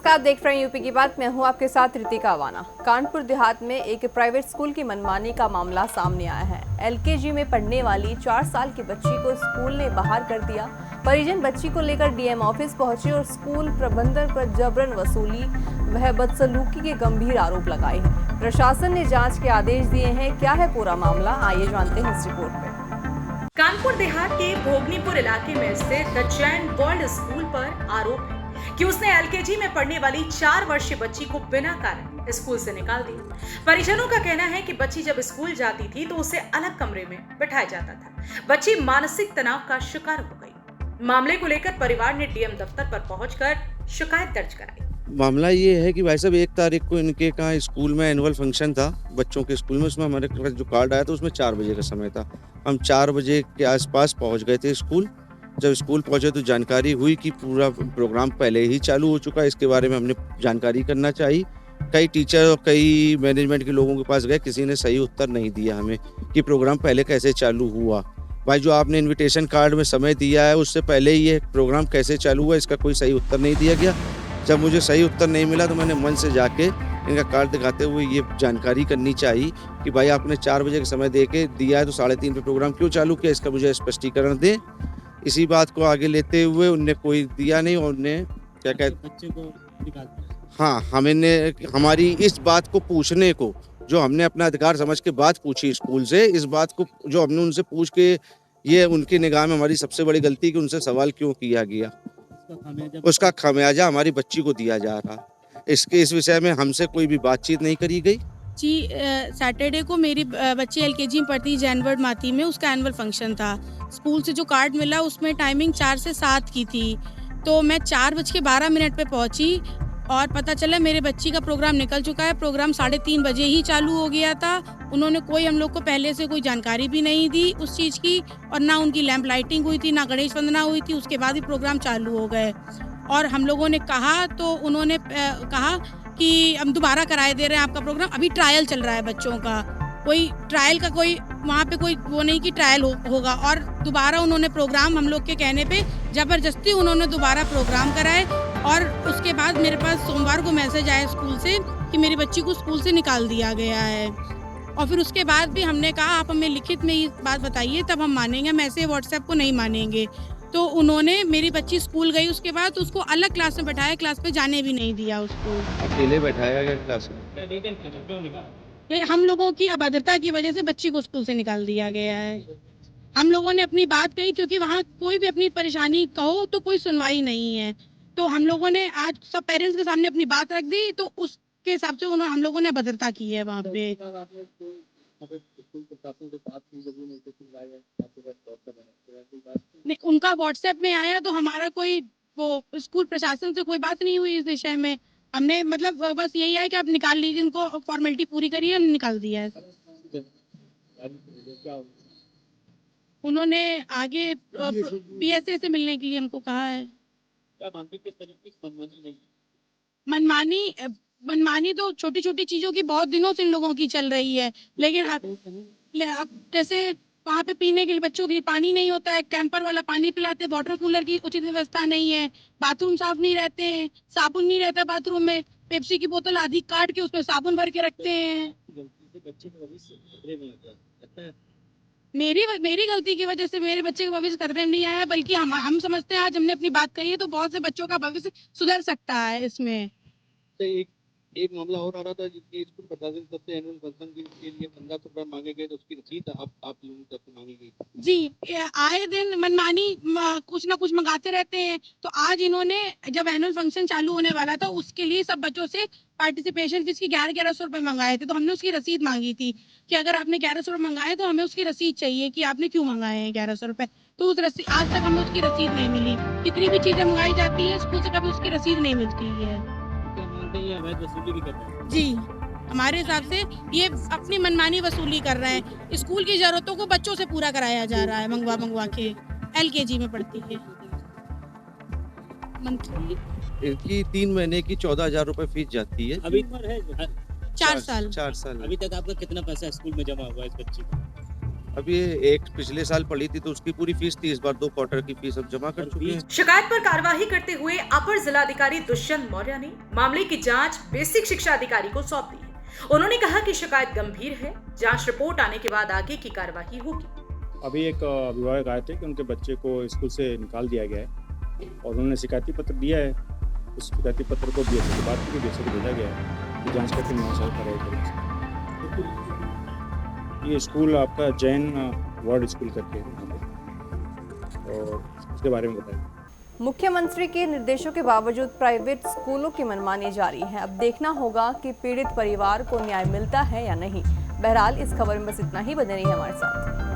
नमस्कार, आप देख रहे हैं यूपी की बात। मैं हूं आपके साथ रितिका अवाना। कानपुर देहात में एक प्राइवेट स्कूल की मनमानी का मामला सामने आया है। एलकेजी में पढ़ने वाली 4 साल की बच्ची को स्कूल ने बाहर कर दिया। परिजन बच्ची को लेकर डीएम ऑफिस पहुंचे और स्कूल प्रबंधन पर जबरन वसूली व बदसलूकी के गंभीर आरोप लगाए हैं। प्रशासन ने जाँच के आदेश दिए हैं। क्या है पूरा मामला, आइए जानते हैं इस रिपोर्ट में। कानपुर देहात के भोगनीपुर इलाके में स्थित द जैन वर्ल्ड स्कूल पर आरोप है कि उसने एलकेजी में पढ़ने वाली 4 वर्षीय बच्ची को बिना कारण स्कूल से निकाल दिया। परिजनों का कहना है कि बच्ची जब स्कूल जाती थी तो उसे अलग कमरे में बिठाया जाता था। बच्ची मानसिक तनाव का शिकार हो गई। मामले को लेकर परिवार ने डीएम दफ्तर पर पहुंचकर शिकायत दर्ज कराई। मामला ये है कि भाई साहब 1 तारीख को इनके कहाँ स्कूल में एनुअल फंक्शन था बच्चों के स्कूल में। उसमें हमारे पास जो कार्ड आया था उसमें 4 बजे का समय था। हम 4 बजे के आसपास पहुंच गए थे स्कूल। जब स्कूल पहुंचे तो जानकारी हुई कि पूरा प्रोग्राम पहले ही चालू हो चुका है। इसके बारे में हमने जानकारी करना चाहिए। कई टीचर और कई मैनेजमेंट के लोगों के पास गए, किसी ने सही उत्तर नहीं दिया हमें कि प्रोग्राम पहले कैसे चालू हुआ। भाई जो आपने इन्विटेशन कार्ड में समय दिया है उससे पहले ही ये प्रोग्राम कैसे चालू हुआ, इसका कोई सही उत्तर नहीं दिया गया। जब मुझे सही उत्तर नहीं मिला तो मैंने मन से जाके इनका कार्ड दिखाते हुए ये जानकारी करनी चाहिए कि भाई आपने 4 बजे का समय दे के दिया है तो 3:30 पे प्रोग्राम क्यों चालू किया, इसका मुझे स्पष्टीकरण दें। इसी बात को आगे लेते हुए उनने कोई दिया नहीं और उनने क्या कहते बच्चे को निकाल दिया। हाँ, हमने हमारी इस बात को पूछने को, जो हमने अपना अधिकार समझ के बात पूछी स्कूल से, इस बात को जो हमने उनसे पूछ के, ये उनकी निगाह में हमारी सबसे बड़ी गलती कि उनसे सवाल क्यों किया गया, उसका खमियाजा हमारी बच्ची को दिया जा रहा। इस विषय में हमसे कोई भी बातचीत नहीं करी गई जी। सैटरडे को मेरी बच्ची एलकेजी में पढ़ती जैनवर्ड माती में, उसका एनुअल फंक्शन था। स्कूल से जो कार्ड मिला उसमें टाइमिंग 4 से 7 की थी। तो मैं 4:12 पे पहुंची और पता चला मेरे बच्ची का प्रोग्राम निकल चुका है। प्रोग्राम 3:30 बजे ही चालू हो गया था। उन्होंने कोई हम लोग को पहले से कोई जानकारी भी नहीं दी उस चीज़ की, और ना उनकी लैंप लाइटिंग हुई थी, ना गणेश वंदना हुई थी। उसके बाद ही प्रोग्राम चालू हो गए और हम लोगों ने कहा तो उन्होंने कहा कि हम दोबारा कराए दे रहे हैं आपका प्रोग्राम। अभी ट्रायल चल रहा है बच्चों का, कोई ट्रायल का कोई वहाँ पे कोई वो नहीं कि ट्रायल होगा। और दोबारा उन्होंने प्रोग्राम हम लोग के कहने पे ज़बरदस्ती उन्होंने दोबारा प्रोग्राम कराए। और उसके बाद मेरे पास सोमवार को मैसेज आया स्कूल से कि मेरी बच्ची को स्कूल से निकाल दिया गया है। और फिर उसके बाद भी हमने कहा आप हमें लिखित में ये बात बताइए तब हम मानेंगे, हम ऐसे व्हाट्सएप को नहीं मानेंगे। तो उन्होंने मेरी बच्ची स्कूल गई, उसके बाद उसको अलग क्लास में बैठाया, क्लास पे जाने भी नहीं दिया उसको। अकेले बैठाया गया क्लास में। ये हम लोगों की अभद्रता की वजह से बच्ची को स्कूल से निकाल दिया गया है। हम लोगों ने अपनी बात कही क्योंकि वहाँ कोई भी अपनी परेशानी कहो तो कोई सुनवाई नहीं है। तो हम लोगों ने आज सब पेरेंट्स के सामने अपनी बात रख दी, तो उसके हिसाब से हम लोगों ने अभद्रता की है वहाँ पे। नहीं, उनका व्हाट्सएप में आया तो हमारा कोई वो स्कूल प्रशासन से कोई बात नहीं हुई इस विषय में। हमने मतलब बस यही है कि आप निकाल लीजिए, इनको फॉर्मेलिटी पूरी करिए, हमने निकाल दिया है। उन्होंने आगे पीएसए से मिलने के लिए हमको कहा है। मनमानी तो छोटी छोटी चीजों की बहुत दिनों से इन लोगों की चल रही है। लेकिन अब जैसे वहाँ पे पीने के लिए बच्चों के लिए पानी नहीं होता है, कैंपर वाला पानी पिलाते, वाटर कूलर की उचित व्यवस्था नहीं है, बाथरूम साफ नहीं रहते हैं, साबुन नहीं रहता बाथरूम में, पेप्सी की बोतल आधी काट के उसमें साबुन भर के रखते हैं। मेरी गलती की वजह से मेरे बच्चे का भविष्य खतरे में नहीं आया, बल्कि हम समझते हैं आज हमने अपनी बात कही है तो बहुत से बच्चों का भविष्य सुधर सकता है इसमें। एक मामला और आ रहा था जिसकी स्कूल प्रशासन सबसे एनुअल फंक्शन के लिए 1500 रुपए मांगे गए, तो उसकी रसीद आप लोगों की तरफ से मांगी गई। जी, आए दिन मनमानी कुछ ना कुछ मंगाते रहते हैं। तो आज इन्होंने जब एनुअल फंक्शन चालू होने वाला था उसके लिए सब बच्चों से पार्टिसिपेशन फीस की 1100 रुपए मंगाए थे। तो हमने उसकी रसीद मांगी थी कि अगर आपने 1100 रुपए मंगाए तो हमें उसकी रसीद चाहिए कि आपने क्यों मंगाए हैं 1100 रुपए। तो उस रसीद आज तक हमें उसकी रसीद नहीं मिली। कितनी भी चीजें मंगाई जाती है स्कूल से कभी उसकी रसीद नहीं मिलती है। जी, हमारे हिसाब से ये अपनी मनमानी वसूली कर रहे हैं। स्कूल की जरूरतों को बच्चों से पूरा कराया जा रहा है मंगवा के। एलकेजी में पढ़ती है। इनकी 3 महीने की 14,000 रुपए फीस जाती है। अभी 4 साल। 4 साल। अभी तक आपका कितना पैसा स्कूल में जमा हुआ है इस बच्ची का? अब ये एक पिछले साल पढ़ी थी तो उसकी पूरी फीस थी, इस बार 2 क्वार्टर की फीस अब जमा कर चुकी है। शिकायत पर कार्रवाई करते हुए अपर जिलाधिकारी दुष्यंत मौर्य ने मामले की जांच बेसिक शिक्षा अधिकारी को सौंप दी है। उन्होंने कहा कि शिकायत गंभीर है, जांच रिपोर्ट आने के बाद आगे की कार्रवाई होगी। अभी एक अभिभावक आए थे कि उनके बच्चे को स्कूल से निकाल दिया गया है और उन्होंने शिकायती पत्र दिया है। उस शिकायती पत्र को बीएसओ के बाद बीएसओ को भेजा गया है कि जांच करके न्याय करेगा। ये स्कूल आपका जैन वर्ड स्कूल करके और उसके बारे में बताइए। मुख्यमंत्री के निर्देशों के बावजूद प्राइवेट स्कूलों की मनमानी जारी है। अब देखना होगा कि पीड़ित परिवार को न्याय मिलता है या नहीं। बहरहाल इस खबर में बस इतना ही। बने रहिए हमारे साथ।